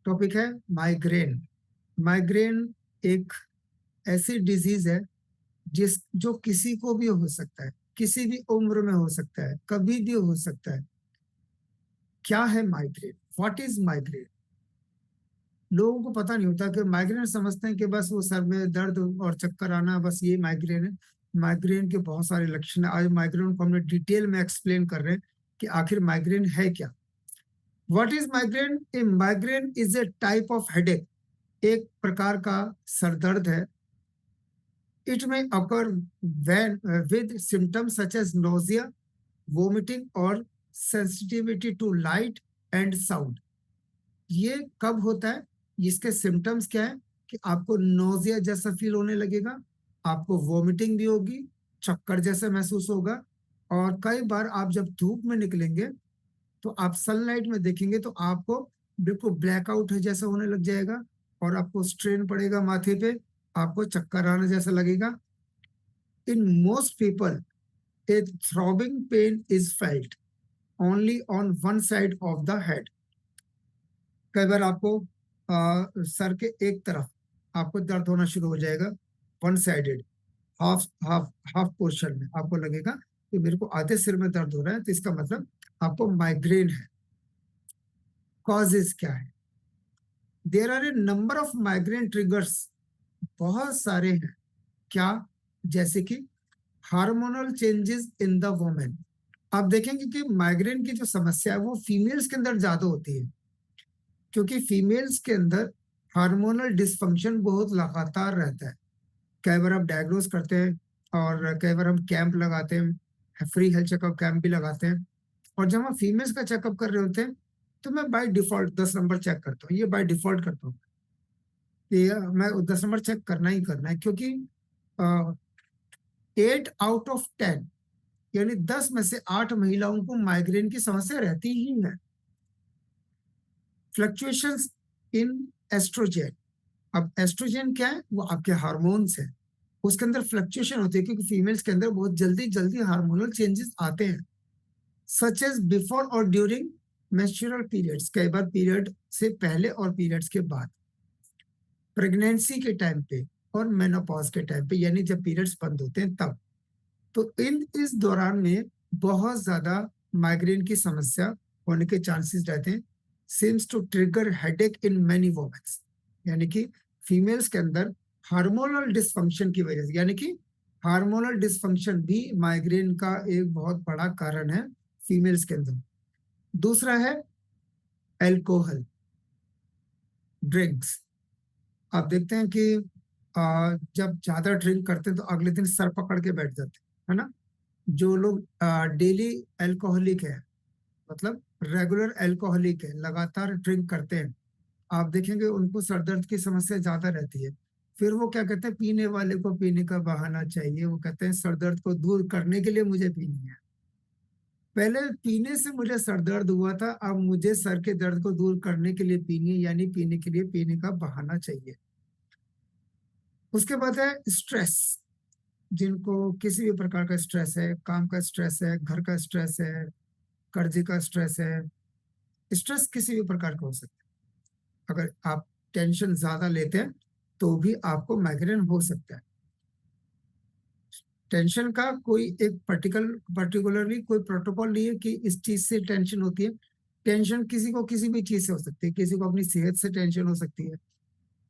Topic है migraine. Migraine एक ऐसी डिजीज है जो किसी को भी हो सकता है, किसी भी उम्र में हो सकता है, कभी भी हो सकता है। क्या है माइग्रेन? What is migraine? लोगों को पता नहीं होता कि माइग्रेन समझते हैं कि बस वो सर में दर्द और चक्कर आना, बस ये माइग्रेन है। माइग्रेन के बहुत सारे लक्षण हैं। आज माइग्रेन को हमने डिटेल में एक्सप्लेन कर रहे हैं कि आखिर माइग्रेन है क्या। What is migraine? A migraine is a type of headache, एक प्रकार का सरदर्द है। इट में अकर when with symptoms such as nausea, vomiting और sensitivity to light and sound। ये कब होता है? इसके सिम्टम्स क्या है कि आपको नोजिया जैसा फील होने लगेगा, आपको वोमिटिंग भी होगी, चक्कर जैसा महसूस होगा, और कई बार आप जब धूप में निकलेंगे तो आप सनलाइट में देखेंगे तो आपको बिल्कुल ब्लैकआउट जैसा होने लग जाएगा और आपको स्ट्रेन पड़ेगा माथे पे, आपको चक्कर आने जैसा लगेगा। In most people a throbbing pain is felt only on one side of the head। कई बार आपको सर के एक तरफ आपको दर्द होना शुरू हो जाएगा, one sided, half half half portion में आपको लगेगा कि मेरे को आधे सिर में दर्द हो रहा है, तो इसका मतलब आपको माइग्रेन है। कॉजेज क्या है? There are a number of migraine triggers, बहुत सारे हैं। क्या? जैसे कि hormonal changes in the women. आप देखेंगे कि माइग्रेन की जो समस्या है वो फीमेल्स के अंदर ज्यादा होती है, क्योंकि फीमेल्स के अंदर हार्मोनल डिसफंक्शन बहुत लगातार रहता है। कई बार आप डायग्नोज करते हैं और कई बार हम कैंप लगाते हैं, फ्री हेल्थ चेकअप कैंप भी लगाते हैं। और जब हम फीमेल्स का चेकअप कर रहे होते हैं तो मैं बाय डिफॉल्ट 10 नंबर चेक करता हूँ, ये बाय डिफॉल्ट करता हूँ कि मैं 10 नंबर चेक करना ही करना है, क्योंकि 8 आउट ऑफ 10 यानी 10 में से 8 महिलाओं को माइग्रेन की समस्या रहती ही है। फ्लक्चुएशंस इन एस्ट्रोजेन। अब एस्ट्रोजेन क्या है? वो आपके हार्मोन्स है, उसके अंदर फ्लक्चुएशन होती है, क्योंकि फीमेल्स के अंदर बहुत जल्दी जल्दी हार्मोनल चेंजेस आते हैं, सच एज बिफोर और ड्यूरिंग मेंस्ट्रुअल पीरियड्स, कई बार पीरियड से पहले और पीरियड्स के बाद, प्रेगनेंसी के टाइम पे और मेनोपॉज के टाइम पे, यानी जब पीरियड्स बंद होते हैं तब। तो इस दौरान में बहुत ज्यादा माइग्रेन की समस्या होने के चांसेस रहते हैं। seems to trigger headache in many women, यानी कि फीमेल्स के अंदर हार्मोनल डिसफंक्शन की वजह से, यानी कि हार्मोनल डिसफंक्शन भी माइग्रेन का एक बहुत बड़ा कारण है फीमेल्स के अंदर। दूसरा है एल्कोहल ड्रिंक्स। आप देखते हैं कि जब ज्यादा ड्रिंक करते हैं तो अगले दिन सर पकड़ के बैठ जाते हैं, है ना। जो लोग डेली एल्कोहलिक है, मतलब रेगुलर एल्कोहलिक है, लगातार ड्रिंक करते हैं, आप देखेंगे उनको सर दर्द की समस्या ज्यादा रहती है। फिर वो क्या कहते हैं? पीने वाले को पीने का बहाना चाहिए। वो कहते हैं सर दर्द को दूर करने के लिए मुझे पीनी है। पहले पीने से मुझे सर दर्द हुआ था, अब मुझे सर के दर्द को दूर करने के लिए पीनी, यानी पीने के लिए पीने का बहाना चाहिए। उसके बाद है स्ट्रेस। जिनको किसी भी प्रकार का स्ट्रेस है, काम का स्ट्रेस है, घर का स्ट्रेस है, कर्जे का स्ट्रेस है, स्ट्रेस किसी भी प्रकार का हो सकता है। अगर आप टेंशन ज्यादा लेते हैं तो भी आपको माइग्रेन हो सकता है। टेंशन का कोई एक पर्टिकुलरली कोई प्रोटोकॉल नहीं है कि इस चीज से टेंशन होती है। टेंशन किसी को किसी भी चीज से हो सकती है। किसी को अपनी सेहत से टेंशन हो सकती है,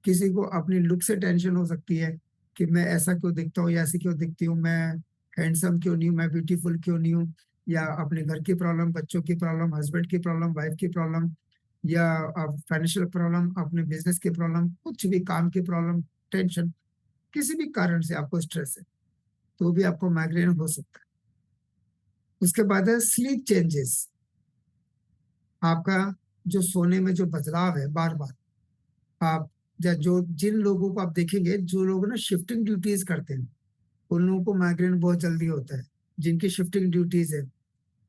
किसी को अपनी लुक से टेंशन हो सकती है कि मैं ऐसा क्यों दिखता हूँ या ऐसी क्यों दिखती हूँ, मैं हैंडसम क्यों नहीं हूँ, मैं ब्यूटीफुल क्यों नहीं हूँ, या अपने घर की प्रॉब्लम, बच्चों की प्रॉब्लम, हस्बैंड की प्रॉब्लम, वाइफ की प्रॉब्लम, या फाइनेंशियल प्रॉब्लम, अपने बिजनेस की प्रॉब्लम, कुछ भी काम की प्रॉब्लम, टेंशन, किसी भी कारण से आपको स्ट्रेस है तो भी आपको माइग्रेन हो सकता है। उसके बाद है स्लीप चेंजेस। आपका जो सोने में जो बदलाव है बार बार, आप जो जिन लोगों को आप देखेंगे, जो लोग ना शिफ्टिंग ड्यूटीज करते हैं, उन लोगों को माइग्रेन बहुत जल्दी होता है। जिनकी शिफ्टिंग ड्यूटीज है,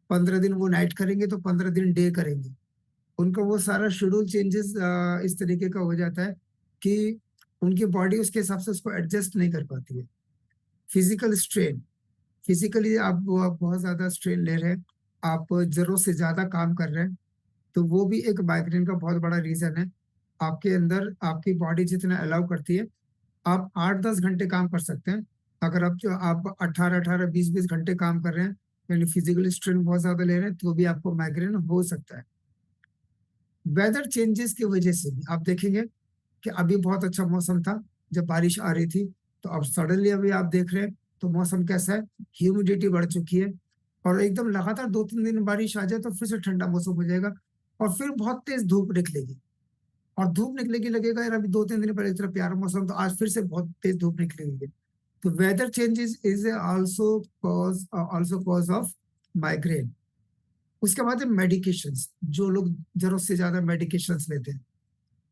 15 दिन वो नाइट करेंगे तो 15 दिन डे करेंगे, उनका वो सारा शेड्यूल चेंजेस इस तरीके का हो जाता है कि उनकी बॉडी उसके हिसाब से उसको एडजस्ट नहीं कर पाती है। फिजिकल स्ट्रेन, फिजिकली आप बहुत ज्यादा स्ट्रेन ले रहे हैं, आप जरूरत से ज्यादा काम कर रहे हैं, तो वो भी एक माइग्रेन का बहुत बड़ा रीजन है। आपके अंदर आपकी बॉडी जितना अलाउ करती है, आप 8-10 घंटे काम कर सकते हैं। अगर आप 18-18, 20-20 घंटे काम कर रहे हैं, यानी फिजिकल स्ट्रेन बहुत ज्यादा ले रहे हैं, तो भी आपको माइग्रेन हो सकता है। वेदर चेंजेस की वजह से भी आप देखेंगे कि अभी बहुत अच्छा मौसम था जब बारिश आ रही थी, तो अब सडनली अभी आप देख रहे हैं तो मौसम कैसा है, ह्यूमिडिटी बढ़ चुकी है, और एकदम लगातार 2-3 दिन बारिश आ जाए तो फिर से ठंडा मौसम हो जाएगा, और फिर बहुत तेज धूप निकलेगी। और धूप निकलेगी, लगेगा यार अभी 2-3 दिन पहले इतना प्यारा मौसम, तो आज फिर से बहुत तेज धूप निकलेगी। तो weather changes is also cause of migraine. उसके बाद है मेडिकेशंस। जो लोग जरूरत से ज्यादा मेडिकेशंस लेते हैं,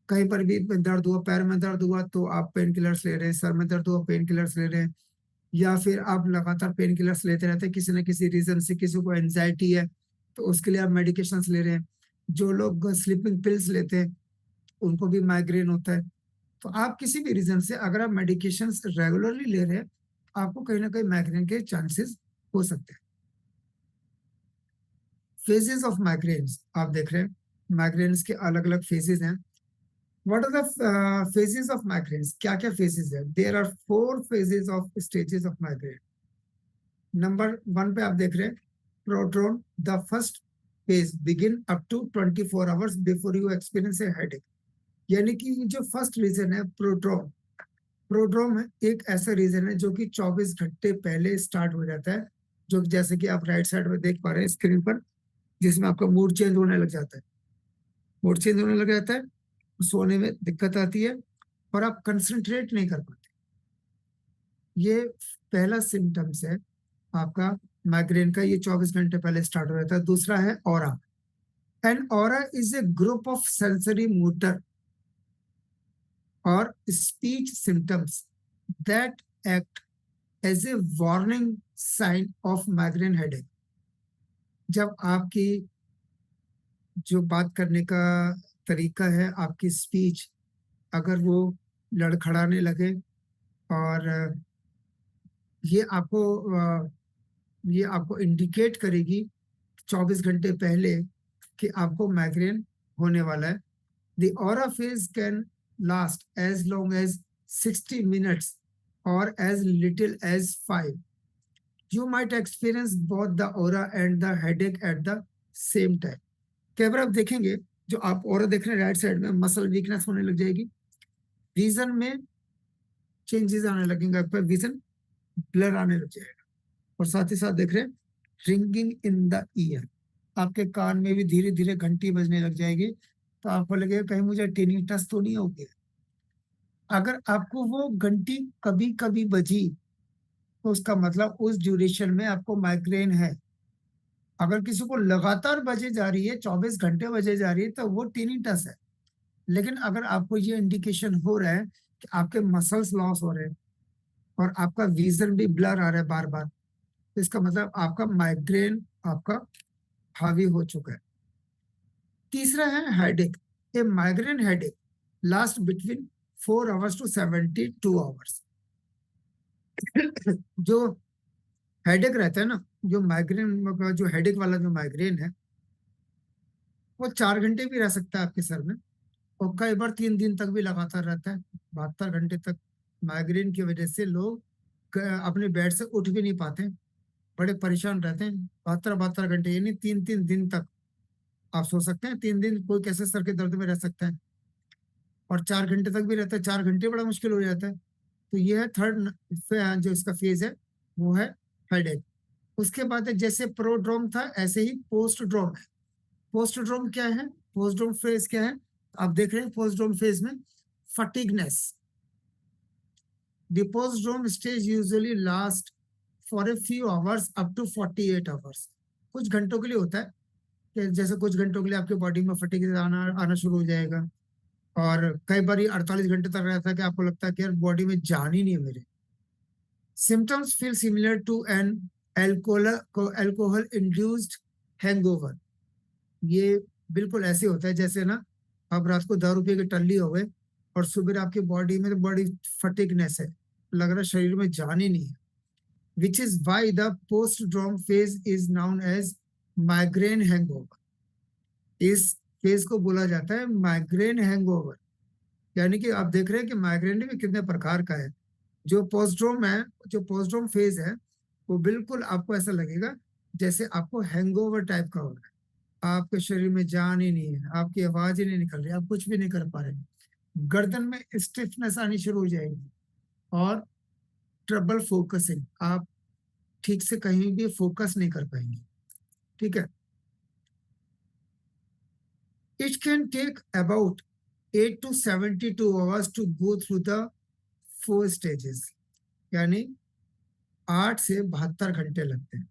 कहीं पर भी दर्द हुआ, पैर में दर्द हुआ तो आप पेन किलर्स ले रहे हैं, सर में दर्द हुआ पेन किलर्स ले रहे हैं, या फिर आप लगातार पेन किलर्स लेते रहते हैं किसी न किसी रीजन से, किसी को एंजाइटी है तो उसके लिए आप मेडिकेशंस ले रहे हैं। जो लोग स्लीपिंग पिल्स लेते हैं उनको भी माइग्रेन होता है। तो आप किसी भी रीजन से अगर आप मेडिकेशंस रेगुलरली ले रहे हैं, आपको कहीं ना कहीं माइग्रेन के चांसेस हो सकते हैं। फेजेस ऑफ माइग्रेन्स आप देख रहे हैं, माइग्रेन्स के अलग अलग फेजेस हैं। What are the phases of migraines? क्या क्या फेजेस है? There are 4 phases of stages of migraine. Number 1 पे आप देख रहे हैं prodrome. The first phase begin up to 24 hours before you experience a headache. यानी कि जो फर्स्ट रीजन है प्रोड्रोम, प्रोड्रोम है एक ऐसा रीजन है जो कि 24 घंटे पहले स्टार्ट हो जाता है, जो जैसे कि आप राइट साइड में देख पा रहे हैं स्क्रीन पर, जिसमें आपका मूड चेंज होने लग जाता है। मूड चेंज होने लग जाता है, सोने में दिक्कत आती है, और आप कंसंट्रेट नहीं कर पाते। ये पहला सिम्टम्स है आपका माइग्रेन का, ये 24 घंटे पहले स्टार्ट हो जाता है। दूसरा है aura. And aura is a group of sensory motor और speech symptoms that act as a warning sign of migraine headache. जब आपकी जो बात करने का तरीका है, आपकी स्पीच, अगर वो लड़खड़ाने लगे, और ये आपको ये आपको इंडिकेट करेगी 24 घंटे पहले कि आपको माइग्रेन होने वाला है। The aura phase can last as long as 60 minutes और as little as 5। You might experience both the aura and the headache at the same time। कई बार आप देखेंगे, जो आप ऑरा देख रहे हैं राइट साइड में, मसल वीकनेस होने लग जाएगी, विजन में चेंजेस आने लगेंगे, आपका विजन ब्लर आने लग जाएगा, और साथ ही साथ देख रहे हैं रिंगिंग इन द ईयर, आपके कान में भी धीरे धीरे घंटी बजने लग जाएगी, तो आपको लगेगा कहीं मुझे टिनिटस तो नहीं हो गया। अगर आपको वो घंटी कभी कभी बजी तो उसका मतलब उस ड्यूरेशन में आपको माइग्रेन है। अगर किसी को लगातार बजे जा रही है, 24 घंटे बजे जा रही है, तो वो टिनिटस है। लेकिन अगर आपको ये इंडिकेशन हो रहा है कि आपके मसल्स लॉस हो रहे हैं और आपका विजन भी ब्लर आ रहा है बार बार, तो इसका मतलब आपका माइग्रेन आपका हावी हो चुका है। तीसरा है headache. A migraine headache last between 4 hours to 72 hours. जो हेडेक रहता है ना, जो माइग्रेन का जो हेडेक वाला जो माइग्रेन है, वो 4 घंटे भी रह सकता है आपके सर में, और कई बार 3 दिन तक भी लगातार रहता है, 72 घंटे तक। माइग्रेन की वजह से लोग अपने बेड से उठ भी नहीं पाते, बड़े परेशान रहते हैं 72-72 घंटे, यानी 3-3 दिन तक। आप सोच सकते हैं 3 दिन कोई कैसे सर के दर्द में रह सकता है, और 4 घंटे तक भी रहता है, 4 घंटे बड़ा मुश्किल हो जाता है। तो ये है थर्ड जो इसका फेज है, वो है हेडेक। उसके बाद है, जैसे प्रोड्रोम था ऐसे ही पोस्टड्रोम है। पोस्टड्रोम क्या है? पोस्टड्रोम फेज क्या है? आप देख रहे हैं पोस्टड्रोम फेज में fatigueness. The postdrome stage usually last for a few hours up to 48 hours. कुछ घंटों के लिए होता है, कि जैसे कुछ घंटों के लिए आपके बॉडी में फटीग आना आना शुरू हो जाएगा, और कई बार ये 48 घंटे तक रहता है कि आपको लगता है कि यार बॉडी में जान ही नहीं है मेरे। Symptoms feel similar to an alcohol induced hangover. ये बिल्कुल ऐसे होता है जैसे ना आप रात को दारू पी के टल्ली हो गए, और सुबह आपकी बॉडी में तो बड़ी फटीगनेस है, लग रहा है शरीर में जान ही नहीं है। Which is why the postdrome phase is known as migraine hangover. इस फेज को बोला जाता है माइग्रेन हैंगओवर। यानी कि आप देख रहे हैं कि माइग्रेन भी कितने प्रकार का है। जो पोस्ट्रोम है, जो पोस्ट्रोम फेज है, वो बिल्कुल आपको ऐसा लगेगा जैसे आपको हैंगओवर टाइप का हो रहा है। आपके शरीर में जान ही नहीं है, आपकी आवाज ही नहीं निकल रही, आप कुछ भी नहीं कर पा रहे। गर्दन में स्टिफनेस आनी शुरू हो जाएगी और ट्रबल फोकसिंग, आप ठीक से कहीं भी फोकस नहीं कर पाएंगे। ठीक है। It can take about 8 to 72 hours to go through the 4 stages, यानी 8 से 72 घंटे लगते हैं।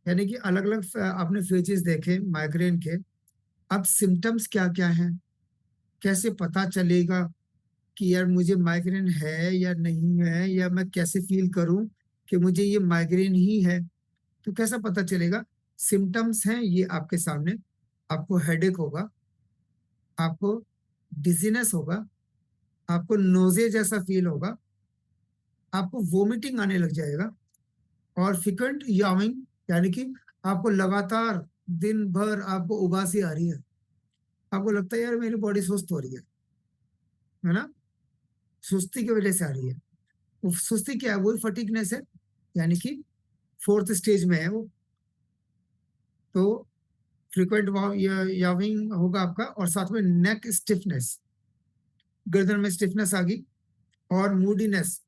यानी कि अलग अलग आपने फेजेस देखे माइग्रेन के। अब सिम्टम्स क्या क्या हैं, कैसे पता चलेगा कि यार मुझे माइग्रेन है या नहीं है, या मैं कैसे फील करूं कि मुझे ये माइग्रेन ही है। तो कैसा पता चलेगा? सिम्टम्स हैं ये आपके सामने। आपको हेडेक होगा, आपको डिजीनेस होगा, आपको नोजे जैसा फील होगा, आपको वोमिटिंग आने लग जाएगा, और फ्रिक्वेंट यामिंग, यानी कि आपको लगातार दिन भर आपको उबासी आ रही है, आपको लगता है यार मेरी बॉडी सुस्त हो रही है ना? सुस्ती की वजह से आ रही है। वो सुस्ती क्या है? वही फटीगनेस है, यानी कि 4th स्टेज में है वो। तो फ्रिक्वेंट याविंग होगा आपका, और साथ में नेक स्टिफनेस, गर्दन में स्टिफनेस आ गई, और मूडीनेस।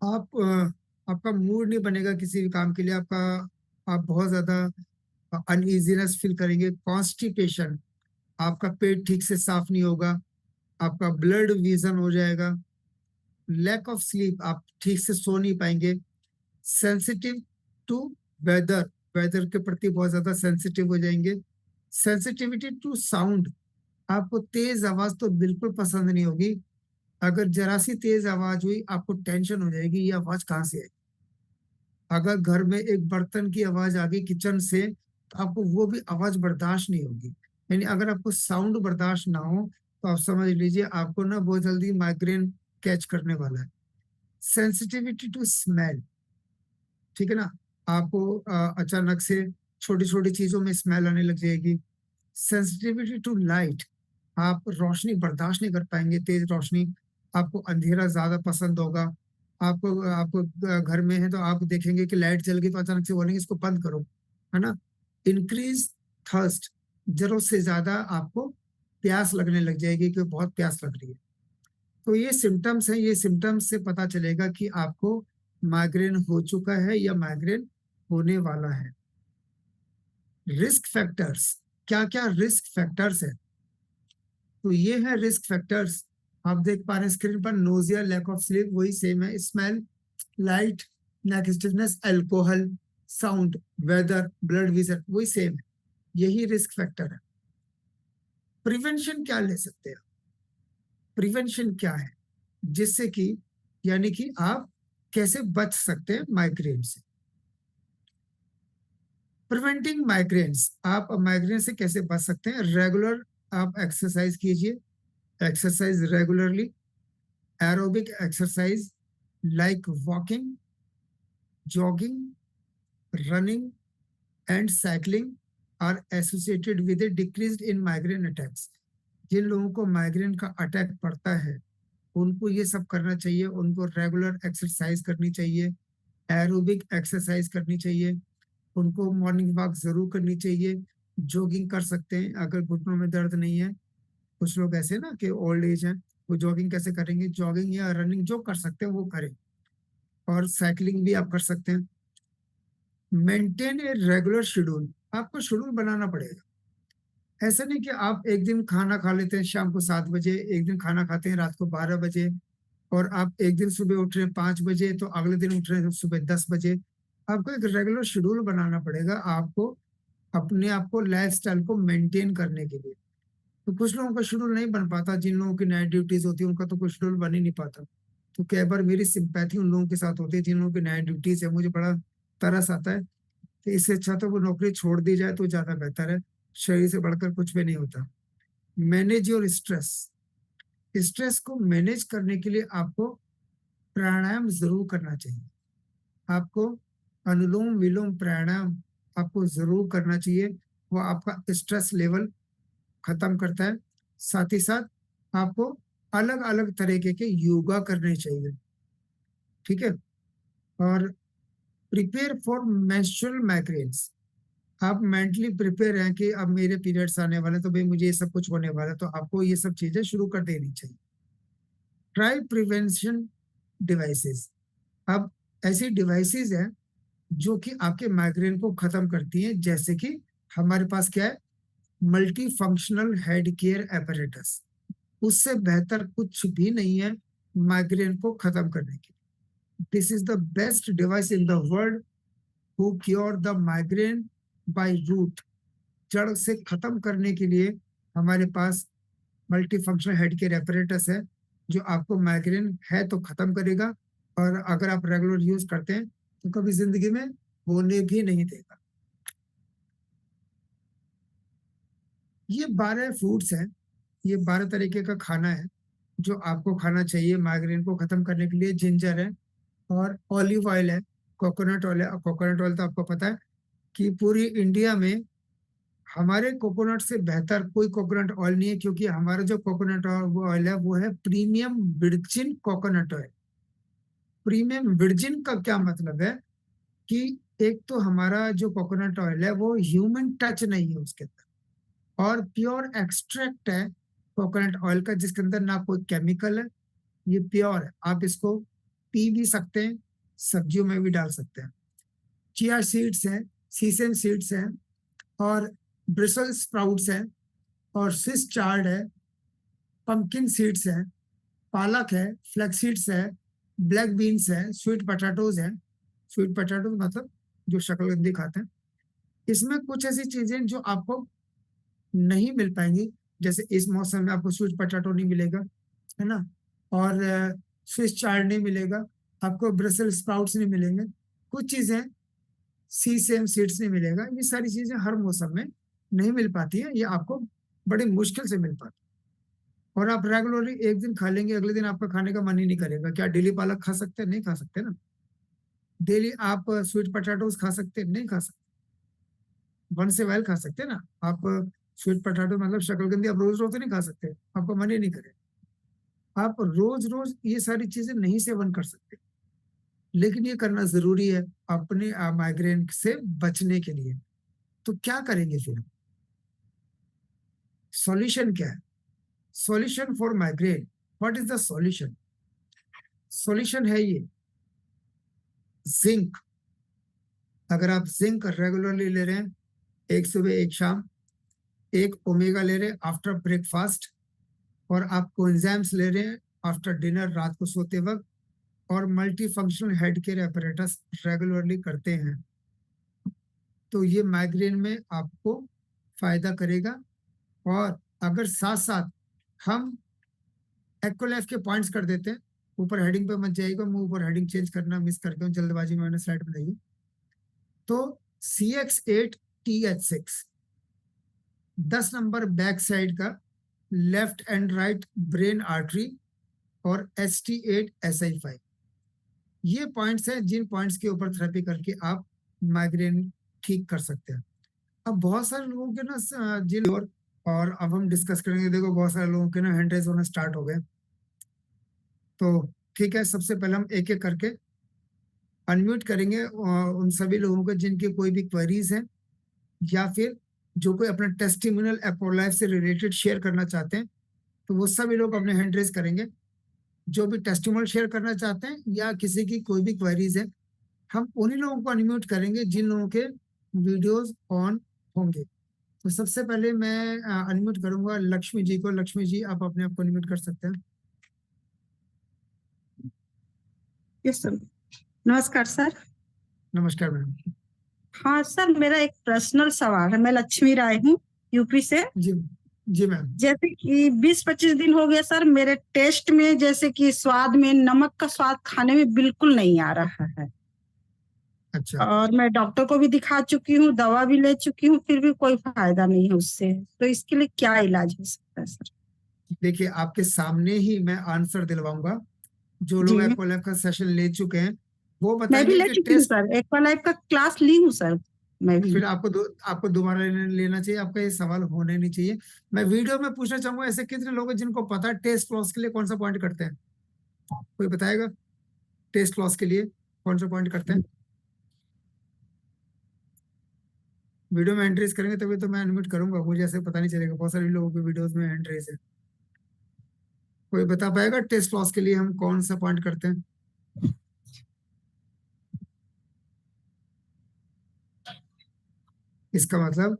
आपका मूड नहीं बनेगा किसी भी काम के लिए, आप बहुत ज्यादा अनइजीनेस फील करेंगे। कॉन्स्टिपेशन, आपका पेट ठीक से साफ नहीं होगा, आपका ब्लड विजन हो जाएगा। लैक ऑफ स्लीप, आप ठीक से सो नहीं पाएंगे। सेंसिटिव टू वेदर, वेदर के प्रति बहुत ज्यादा सेंसिटिव हो जाएंगे। सेंसिटिविटी टू साउंड, आपको तेज आवाज तो बिल्कुल पसंद नहीं होगी। अगर जरा सी तेज आवाज हुई आपको टेंशन हो जाएगी, ये आवाज कहाँ से है। अगर घर में एक बर्तन की आवाज आ गई किचन से, तो आपको वो भी आवाज बर्दाश्त नहीं होगी। यानी अगर आपको साउंड बर्दाश्त ना हो, तो आप समझ लीजिए आपको ना बहुत जल्दी माइग्रेन कैच करने वाला है। सेंसिटिविटी टू स्मेल, ठीक है ना? आपको अचानक से छोटी छोटी चीजों में स्मेल आने लग जाएगी। सेंसिटिविटी टू लाइट, आप रोशनी बर्दाश्त नहीं कर पाएंगे, तेज रोशनी। आपको अंधेरा ज्यादा पसंद होगा। आपको आपको घर में है तो आप देखेंगे कि लाइट जल गई तो अचानक से बोलेंगे इसको बंद करो, है ना? इंक्रीज थर्स्ट, जरूरत से ज्यादा आपको प्यास लगने लग जाएगी कि बहुत प्यास लग रही है। तो ये सिम्टम्स हैं, ये सिम्टम्स से पता चलेगा कि आपको माइग्रेन हो चुका है या माइग्रेन होने वाला है। रिस्क फैक्टर्स, क्या क्या रिस्क फैक्टर्स है? तो ये है रिस्क फैक्टर्स। आप देख पा रहे हैं स्क्रीन पर, नोजिया, लैक ऑफ स्लीप, वही सेम है। Smell, light, neck stiffness, alcohol, sound, weather, blood vision, वही सेम है। यही रिस्क फैक्टर है। प्रिवेंशन क्या ले सकते हैं? प्रिवेंशन क्या है जिससे कि, यानी कि आप कैसे बच सकते हैं माइग्रेन से? प्रिवेंटिंग माइग्रेन्स, आप माइग्रेन से कैसे बच सकते हैं? रेगुलर आप एक्सरसाइज कीजिए, exercise regularly. Aerobic exercise like walking, jogging, running and cycling are associated with a decrease in migraine attacks. जिन लोगों को माइग्रेन का अटैक पड़ता है उनको ये सब करना चाहिए। उनको रेगुलर एक्सरसाइज करनी चाहिए, एरोबिक एक्सरसाइज करनी चाहिए, उनको मॉर्निंग वॉक जरूर करनी चाहिए। जॉगिंग कर सकते हैं अगर घुटनों में दर्द नहीं है। कुछ लोग ऐसे ना कि ओल्ड एज है, वो जॉगिंग कैसे करेंगे? जॉगिंग या रनिंग जो कर सकते हैं वो करें, और साइकिलिंग भी आप कर सकते हैं। मेंटेन ए रेगुलर शेड्यूल, आपको शेड्यूल बनाना पड़ेगा। ऐसा नहीं कि आप एक दिन खाना खा लेते हैं शाम को 7 बजे, एक दिन खाना खाते हैं रात को 12 बजे, और आप एक दिन सुबह उठ रहे हैं 5 बजे तो अगले दिन उठ रहे हैं सुबह 10 बजे। आपको एक रेगुलर शेड्यूल बनाना पड़ेगा आपको, अपने आप को, लाइफ स्टाइल को मेंटेन करने के लिए। तो कुछ लोगों का शेड्यूल नहीं बन पाता, जिन लोगों की नाइट ड्यूटीज होती है उनका तो कोई शेड्यूल बन ही नहीं पाता। तो कई बार मेरी सिंपैथी उन लोगों के साथ होती है जिन लोगों की नाइट ड्यूटीज है। मुझे बड़ा तरस आता है कि इससे अच्छा तो वो नौकरी छोड़ दी जाए तो ज्यादा बेहतर है। शरीर से बढ़कर कुछ भी नहीं होता। मैनेज योर स्ट्रेस, स्ट्रेस को मैनेज करने के लिए आपको प्राणायाम जरूर करना चाहिए। आपको अनुलोम विलोम प्राणायाम आपको जरूर करना चाहिए। वो आपका स्ट्रेस लेवल खत्म करता है। साथ ही साथ आपको अलग अलग तरीके के योगा करने चाहिए, ठीक है। और प्रिपेयर फॉर मेंस्ट्रुअल माइग्रेन्स, आप मेंटली प्रिपेयर हैं कि अब मेरे पीरियड्स आने वाले, तो भाई मुझे ये सब कुछ होने वाला है, तो आपको ये सब चीजें शुरू कर देनी चाहिए। ट्राई प्रिवेंशन डिवाइसेस, अब ऐसी डिवाइसेस हैं जो कि आपके माइग्रेन को खत्म करती हैं, जैसे कि हमारे पास क्या है, multi functional head care apparatus. उससे बेहतर कुछ भी नहीं है माइग्रेन को खत्म करने के लिए। This is the best device in the world who cure the migraine by root. जड़ से खत्म करने के लिए हमारे पास multi functional head care apparatus है, जो आपको माइग्रेन है तो खत्म करेगा, और अगर आप रेगुलर यूज करते हैं तो कभी जिंदगी में होने भी नहीं देगा। ये 12 फूड्स हैं, ये 12 तरीके का खाना है जो आपको खाना चाहिए माइग्रेन को खत्म करने के लिए। जिंजर है, और ऑलिव ऑयल है, कोकोनट ऑयल है। कोकोनट ऑयल तो आपको पता है कि पूरी इंडिया में हमारे कोकोनट से बेहतर कोई कोकोनट ऑयल नहीं है, क्योंकि हमारा जो कोकोनट ऑयल है वो है premium virgin coconut oil. Premium virgin का क्या मतलब है कि एक तो हमारा जो कोकोनट ऑयल है वो ह्यूमन टच नहीं है उसके अंदर, और प्योर एक्सट्रैक्ट है कोकोनट ऑयल का, जिसके अंदर ना कोई केमिकल है, ये प्योर है। आप इसको पी भी सकते हैं, सब्जियों में भी डाल सकते हैं। चिया सीड्स हैं, सीसम सीड्स हैं, और ब्रिसल स्प्राउट्स हैं, और स्विस चार्ड है, पंपकिन सीड्स है, पालक है, फ्लैक्स सीड्स है, ब्लैक बीन्स है, स्वीट पोटैटोज है। स्वीट पोटैटोज मतलब जो शकरकंदी खाते हैं। इसमें कुछ ऐसी चीजें जो आपको नहीं मिल पाएंगी, जैसे इस मौसम में आपको स्वीट पोटैटो नहीं मिलेगा, है ना, और स्विस चार्ड नहीं मिलेगा, आपको ब्रसेल स्प्राउट्स नहीं मिलेंगे, कुछ चीजें सी सेम सीड्स नहीं मिलेगा। ये सारी चीजें हर मौसम में नहीं मिल पाती है, ये आपको बड़ी मुश्किल से मिल पाती है। और आप रेगुलरली एक दिन खा लेंगे, अगले दिन आपका खाने का मन ही नहीं करेगा। क्या डेली पालक खा सकते हैं? नहीं खा सकते ना। डेली आप स्वीट पोटैटोज खा सकते हैं? नहीं खा सकते। वंस ए वाइल खा सकते हैं ना आप। स्वीट पोटैटो मतलब शकरकंदी आप रोज रोज तो नहीं खा सकते, आपका मन ही नहीं करेगा। आप रोज रोज ये सारी चीजें नहीं सेवन कर सकते, लेकिन ये करना जरूरी है अपने माइग्रेन से बचने के लिए। तो क्या करेंगे फिर? सॉल्यूशन क्या है? Solution for migraine, what is the solution? Solution है ये जिंक। अगर आप जिंक रेगुलरली ले रहे हैं, एक सुबह एक शाम, एक ओमेगा ले रहे हैं आफ्टर ब्रेकफास्ट, और आप कोएंजाइम्स ले रहे हैं आफ्टर डिनर रात को सोते वक्त, और multi functional head care apparatus regularly करते हैं, तो ये माइग्रेन में आपको फायदा करेगा। और अगर साथ साथ हम एक्वलाइफ के पॉइंट्स कर देते हैं, ऊपर हेडिंग पे मत जाइएगा, मैं ऊपर हेडिंग चेंज करना मिस करके हूँ, जल्दबाजी में मैंने स्लाइड बनाई। तो CX8TH6 10 नंबर बैक साइड का left and right brain artery, और ST8SI5, ये पॉइंट्स हैं जिन पॉइंट्स के ऊपर थेरेपी करके आप माइग्रेन ठीक कर सकते हैं। अब बहुत सारे लोगों के ना जिन और अब हम डिस्कस करेंगे। देखो बहुत सारे लोगों के ना हैंड रेज होना स्टार्ट हो गए, तो ठीक है, सबसे पहले हम एक एक करके अनम्यूट करेंगे उन सभी लोगों को जिनकी कोई भी क्वेरीज हैं, या फिर जो कोई अपना टेस्टिमोनियल एपोलाइफ से रिलेटेड शेयर करना चाहते हैं, तो वो सभी लोग अपने हैंड रेज करेंगे। जो भी टेस्टिमोनियल शेयर करना चाहते हैं या किसी की कोई भी क्वेरीज है, हम उन्हीं लोगों को अनम्यूट करेंगे जिन लोगों के वीडियोस ऑन होंगे। तो सबसे पहले मैं अनम्यूट करूंगा लक्ष्मी जी को। लक्ष्मी जी, आप अपने आप को अनम्यूट कर सकते हैं। Yes sir. नमस्कार सर। नमस्कार मैडम। हाँ सर, मेरा एक पर्सनल सवाल है। मैं लक्ष्मी राय हूँ, यूपी से। जी जी मैम। जैसे कि 20-25 दिन हो गया सर, मेरे टेस्ट में जैसे कि स्वाद में, नमक का स्वाद खाने में बिल्कुल नहीं आ रहा है। अच्छा, और मैं डॉक्टर को भी दिखा चुकी हूँ, दवा भी ले चुकी हूँ, फिर भी कोई फायदा नहीं है उससे। तो इसके लिए क्या इलाज हो सकता है सर? देखिए आपके सामने ही मैं आंसर दिलवाऊंगा। जो लोग जी, एपोलैप का सेशन ले चुके हैं वो मैं भी बताएंगे ले कि चुकी हूँ टेस्ट। सर, एक्वालाइफ का क्लास ली हूँ सर। मैं भी। फिर आपको दोबारा लेना चाहिए, आपका ये सवाल होने नहीं चाहिए। मैं वीडियो में पूछना चाहूंगा, ऐसे कितने लोग हैं जिनको पता है टेस्ट लॉस के लिए कौन सा पॉइंट करते हैं? कोई बताएगा टेस्ट लॉस के लिए कौन सा पॉइंट करते हैं? वीडियो में एंट्रीज करेंगे तभी तो मैं अनम्यूट करूंगा, मुझे ऐसे पता नहीं चलेगा, बहुत सारे लोगों के वीडियोस में एंट्रीज है। कोई बता पाएगा टेस्ट लॉस के लिए हम कौन सा पॉइंट करते हैं? इसका मतलब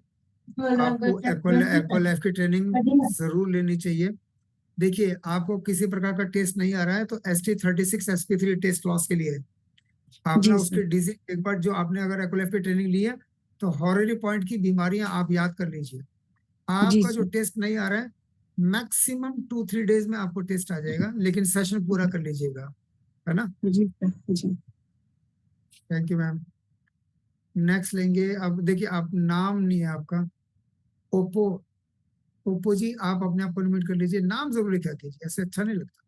आपको एक्वा लाइफ की ट्रेनिंग जरूर लेनी चाहिए। देखिए, आपको किसी प्रकार का टेस्ट नहीं आ रहा है तो ST36 SP3 टेस्ट लॉस के लिए है। आपने जी उसके सर। डिजीज एक बार जो आपने अगर एक्वा लाइफ की ट्रेनिंग ली है तो हॉररी पॉइंट की बीमारियां आप याद कर लीजिए। जी आपका जो सर। टेस्ट नहीं आ रहा है, मैक्सिमम 2-3 डेज में आपको टेस्ट आ जाएगा, लेकिन सेशन पूरा कर लीजिएगा, है ना? जी सर। जी। Thank you ma'am. नेक्स्ट लेंगे। अब देखिए, आप नाम नहीं है आपका, ओप्पो। ओप्पो जी, आप अपने आप को लिमिट कर लीजिए, नाम जरूर लिखा कीजिए, ऐसे अच्छा नहीं लगता।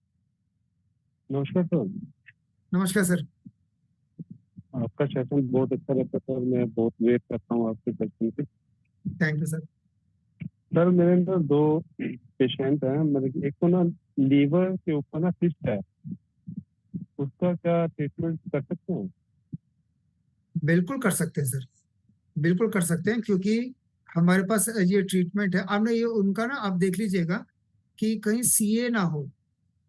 नमस्कार सर। नमस्कार सर। आपका सेशन बहुत अच्छा लगता है सर, मैं बहुत वेट करता हूँ आपके सेशन की। Thank you sir. सर मेरे अंदर दो पेशेंट हैं, मतलब कि एक तो ना लीवर के ऊपर ना सिस्ट है, उसका क्या ट्रीटमेंट कर सकते हैं? बिल्कुल कर सकते हैं सर, बिल्कुल कर सकते हैं, क्योंकि हमारे पास ये ट्रीटमेंट है। आपने ये उनका ना आप देख लीजिएगा कि कहीं CA ना हो,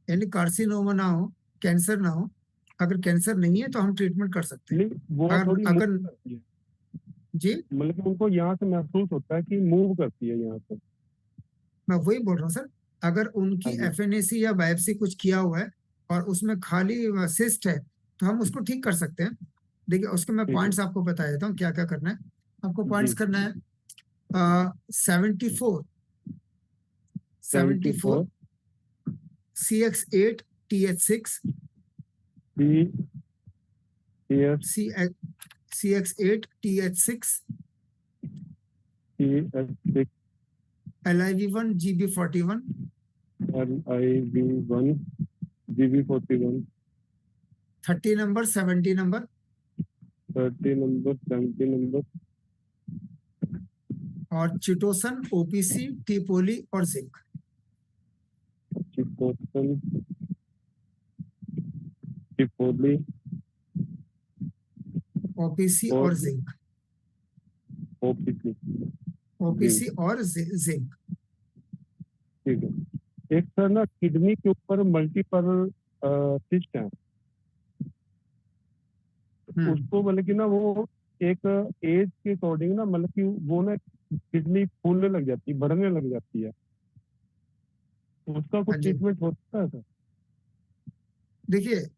यानी कार्सिनोमा ना हो, कैंसर ना हो। अगर कैंसर नहीं है तो हम ट्रीटमेंट कर सकते हैं। नहीं, वो अगर थोड़ी मूव अगर करती है, जी, मतलब कि उनको यहाँ से महसूस होता है कि मूव करती है यहाँ से। मैं वही बोल रहा हूँ सर। अगर उनकी हाँ जी। FNAC या बायोप्सी कुछ किया हुआ है और उसमें खाली सिस्ट है तो हम उसको ठीक कर सकते हैं। देखिए, उसके मैं ठीक है पॉइंट्स आपको बता देता हूँ क्या क्या करना है। आपको पॉइंट्स जी। करना है 74 74 74 CX8 TH6 CS CX8 TH6 TS6 LIV1 GB41 LIV1 GB41 30 number 70 number 30 number 70 number और चिटोसन OPC टीपोली और जिंक। चिकोसन टिपोली OPC और और जिंक। ओपीसी। OPC और जिंक। ठीक है। एक सर ना किडनी के ऊपर मल्टीपल सिस्ट है, उसको मतलब कि ना वो एक एज के अकॉर्डिंग ना, मतलब कि वो ना किडनी फूलने लग जाती है, बढ़ने लग जाती है, उसका कुछ हाँ जी, ट्रीटमेंट होता है सर? देखिए,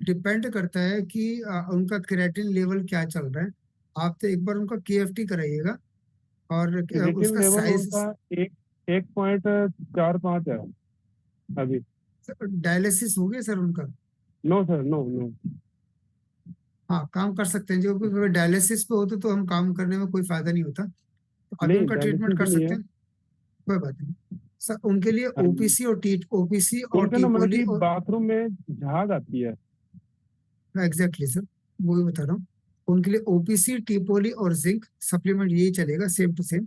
डिपेंड करता है कि उनका क्रेटिन लेवल क्या चल रहा है। आप तो एक बार उनका KFT कराइएगा और क्रिएटिन उसका लेवल साइज। उनका 1.45 है अभी। डायलिसिस हो गया सर उनका? No sir, no no. हाँ, काम कर सकते हैं, जो कि डायलिसिस पे होते तो हम काम करने में कोई फायदा नहीं होता, तो अभी नहीं, उनका ट्रीटमेंट डायलिसिस कर नहीं सकते है। हैं। कोई बात नहीं सर, उनके लिए हाँ जी। OPC और उनके ना मतलब टीपोली कि और बाथरूम में झाग आती है। एग्जैक्टली सर, वो भी बता रहा हूँ। उनके लिए OPC टीपोली और जिंक सप्लीमेंट यही चलेगा, सेम टू सेम,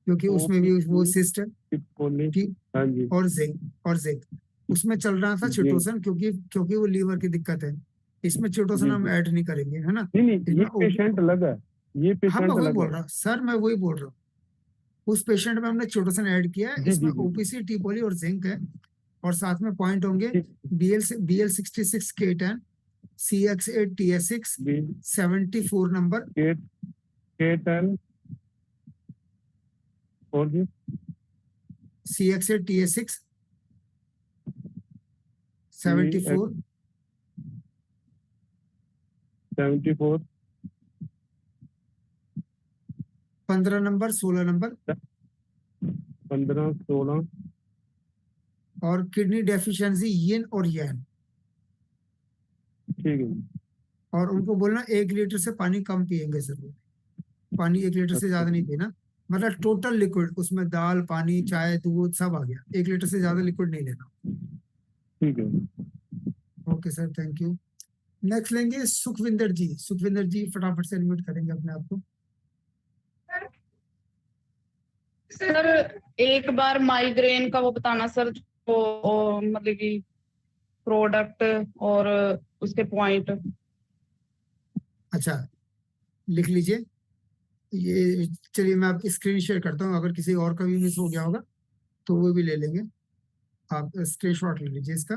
क्योंकि उसमें भी वो ओपीसी सिस्ट है। टिपोली। ठीक। हाँ जी। और जिंक उसमें चल रहा था जी। चिटोसन, क्योंकि क्योंकि वो लीवर की दिक्कत है। इसमें चिटोसन जी हम जी। ऐड नहीं करेंगे, है ना? नहीं नहीं, इसमें ये पेशेंट अलग है, ये हाँ, मैं पेशेंट वही अलग बोल है। रहा हूँ सर, मैं वही बोल रहा हूँ। उस पेशेंट में हमने चिटोसन ऐड किया है, जी इसमें जी जी। OPC टीपोली और जिंक है। और साथ में पॉइंट होंगे ठीक। BL66 K10 CX8 TS6 B 74 number के K10 और जी CX8 TS6 CX 74 74 15 number 16 number 15 16। और किडनी डेफिशिएंसी यिन और यैन। ठीक है। और उनको बोलना 1 लीटर से पानी कम पिएंगे सर वो। पानी 1 लीटर से अच्छा ज्यादा नहीं जी। पीना, मतलब टोटल लिक्विड, उसमें दाल पानी चाय दूध सब आ गया, 1 लीटर से ज्यादा लिक्विड नहीं लेना। ठीक है। Okay sir, thank you. Next लेंगे सुखविंदर जी। सुखविंदर जी फटाफट से अनम्यूट करेंगे अपने आप को। सर एक बार माइग्रेन का वो बताना सर, जो मतलब कि प्रोडक्ट और उसके पॉइंट। अच्छा लिख लीजिए ये। चलिए मैं आपकी स्क्रीन शेयर करता हूँ, अगर किसी और का भी मिस हो गया होगा तो वो भी ले लेंगे। आप स्क्रीनशॉट ले लीजिए इसका।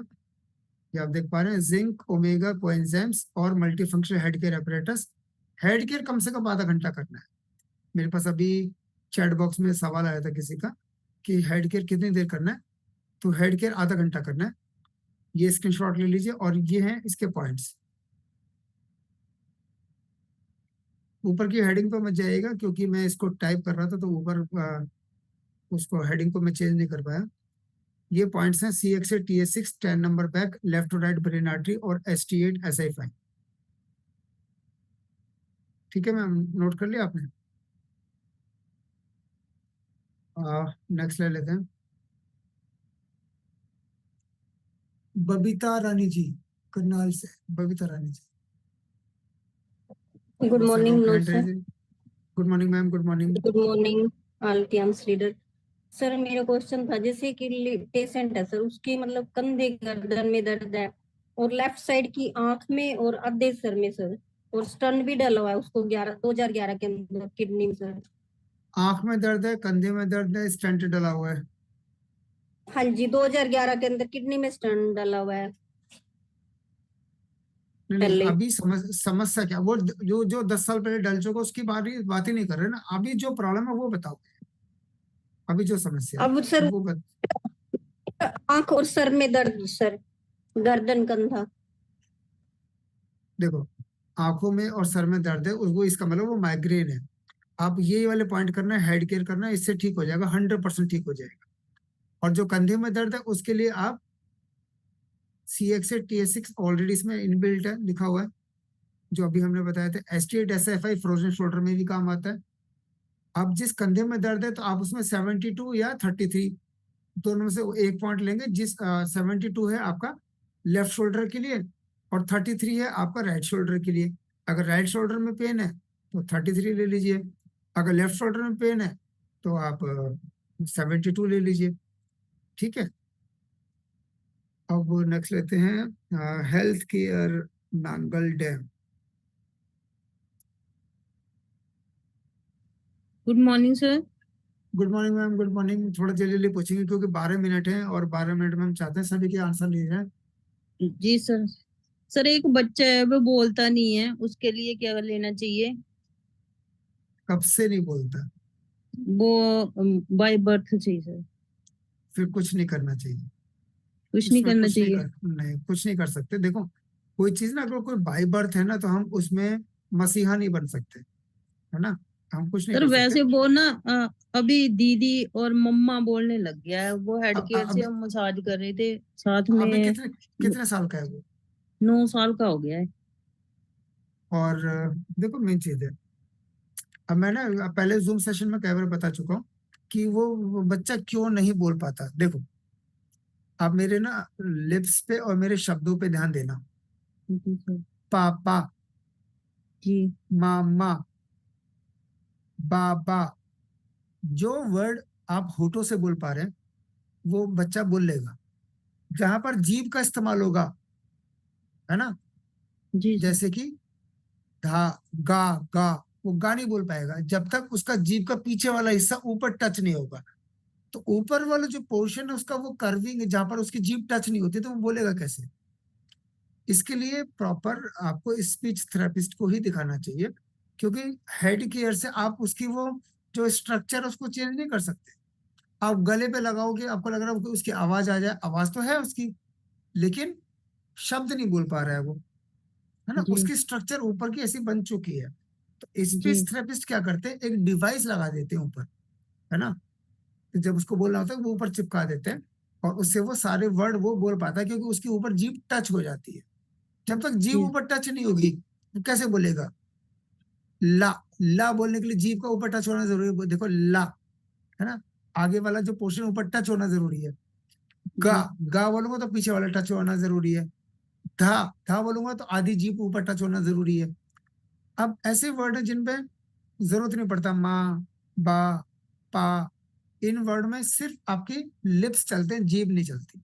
ये आप देख पा रहे हैं जिंक, ओमेगा, कोएंजाइम्स और multifunctional head care apparatus। Head care कम से कम आधा घंटा करना है। मेरे पास अभी चैट बॉक्स में सवाल आया था किसी का कि हेड केयर कितनी देर करना है, तो हेड केयर आधा घंटा करना है। ये स्क्रीनशॉट ले लीजिए और ये हैं इसके पॉइंट्स। ऊपर की हेडिंग पर मत जाइएगा क्योंकि मैं इसको टाइप कर रहा था तो ऊपर उसको हेडिंग को मैं चेंज नहीं कर पाया। ये पॉइंट्स हैं CXA, TS6, 10 number back, left to right brain artery और ST8 SI5। ठीक है मैम, नोट कर लिया आपने? नेक्स्ट ले लेते हैं बबीता रानी जी, करनाल से। Babita Rani ji, good morning Manoj sir. Good morning ma'am. Good morning. Good morning all teams leader. Sir मेरा क्वेश्चन था, जैसे कि पेशेंट है सर, उसके मतलब कंधे गर्दन में दर्द है और लेफ्ट साइड की आंख में और आधे सर में सर, और स्टंट भी डला हुआ है उसको 2011 के अंदर किडनी में सर। आंख में दर्द है, कंधे में दर्द है, स्टेंट डला हुआ है। हाँ जी, 2011 के अंदर किडनी में स्टंट डला हुआ है। नहीं पहले अभी समस्या क्या, वो जो जो 10 साल पहले डल चुका उसकी बात ही नहीं कर रहे ना। अभी जो प्रॉब्लम है वो बताओ, अभी जो समस्या है अब सर वो आंख और सर में दर्द सर, गर्दन कंधा। देखो आंखों में और सर में दर्द है वो, इसका मतलब वो माइग्रेन है। आप ये वाले पॉइंट करना है, हेड केयर करना है, इससे ठीक हो जाएगा, 100% ठीक हो जाएगा। और जो कंधे में दर्द है उसके लिए आप CXA, TS6 ऑलरेडी इसमें इनबिल्ट है, लिखा हुआ है, जो अभी हमने बताया था। ST8 SI5 फ्रोजन शोल्डर में भी काम आता है। अब जिस कंधे में दर्द है तो आप उसमें 72 या 33 दोनों में से एक पॉइंट लेंगे। जिस 72 है आपका लेफ्ट शोल्डर के लिए और 33 है आपका राइट शोल्डर के लिए। अगर राइट शोल्डर में पेन है तो 33 ले लीजिए, अगर लेफ्ट शोल्डर में पेन है तो आप 72 ले लीजिए। ठीक है, अब नेक्स्ट लेते हैं health care Nangal dam. Good morning sir. Good morning ma'am. Good morning. थोड़ा जल्दी जल्दी पूछेंगे क्योंकि 12 मिनट है और 12 मिनट में हम चाहते हैं सभी के आंसर ले जाए। जी सर। सर एक बच्चा है वो बोलता नहीं है, उसके लिए क्या लेना चाहिए? कब से नहीं बोलता? वो बाय बर्थ चाहिए सर। फिर कुछ नहीं करना चाहिए, कुछ नहीं उसमें करना कुछ नहीं चाहिए। नहीं कुछ नहीं कर सकते। देखो कोई चीज ना, अगर कोई बाई बर्थ है ना तो हम उसमें मसीहा नहीं बन सकते, है ना, हम कुछ नहीं सर कर सकते। वैसे वो ना अभी दीदी और मम्मा बोलने लग गया है। वो हेड केयर से अभी हम मसाज कर रहे थे साथ अभी में। कितने कितने साल का है वो? 9 साल का हो गया है। और देखो मेन चीज है, अब मैं ना पहले जूम सेशन में कई बार बता चुका हूँ कि वो बच्चा क्यों नहीं बोल पाता। देखो आप मेरे ना लिप्स पे और मेरे शब्दों पे ध्यान देना। जी सर। पापा, जी मामा, बाबा, जो वर्ड आप होठों से बोल पा रहे हैं वो बच्चा बोल लेगा। जहां पर जीभ का इस्तेमाल होगा, है ना, जी सर। जैसे कि धा, गा, गा, वो गा नहीं बोल पाएगा जब तक उसका जीभ का पीछे वाला हिस्सा ऊपर टच नहीं होगा। तो ऊपर वाला जो पोर्शन है उसका वो कर्विंग है, जहां पर उसकी जीभ टच नहीं होती, तो वो बोलेगा कैसे? इसके लिए प्रॉपर आपको स्पीच थेरेपिस्ट को ही दिखाना चाहिए, क्योंकि हेड केयर से आप उसकी वो जो स्ट्रक्चर है उसको चेंज नहीं कर सकते। आप गले पे लगाओगे, आपको लग रहा है कि उसकी आवाज आ जाए, आवाज तो है उसकी, लेकिन शब्द नहीं बोल पा रहा है वो, है ना, जी उसकी स्ट्रक्चर ऊपर की ऐसी बन चुकी है। तो जी स्पीच थेरेपिस्ट क्या करते हैं, एक डिवाइस लगा देते हैं ऊपर, है ना, तो जब उसको बोलना होता है वो ऊपर चिपका देते हैं और उससे वो सारे वर्ड वो बोल पाता है, क्योंकि उसके ऊपर जीभ टच हो जाती है। जब तक जीभ जी ऊपर टच नहीं होगी तो कैसे बोलेगा? ला, ला बोलने के लिए जीभ का ऊपर टच होना जरूरी है। देखो ला, है ना, आगे वाला जो पोर्शन ऊपर टच होना जरूरी है। गा, जी गा बोलूंगा तो पीछे वाला टच होना जरूरी है। धा बोलूंगा तो आधी जीभ ऊपर टच होना जरूरी है। अब ऐसे वर्ड है जिन पे जरूरत नहीं पड़ता, माँ, बा, पा, इन वर्ड में सिर्फ आपके लिप्स चलते हैं, जीभ नहीं चलती।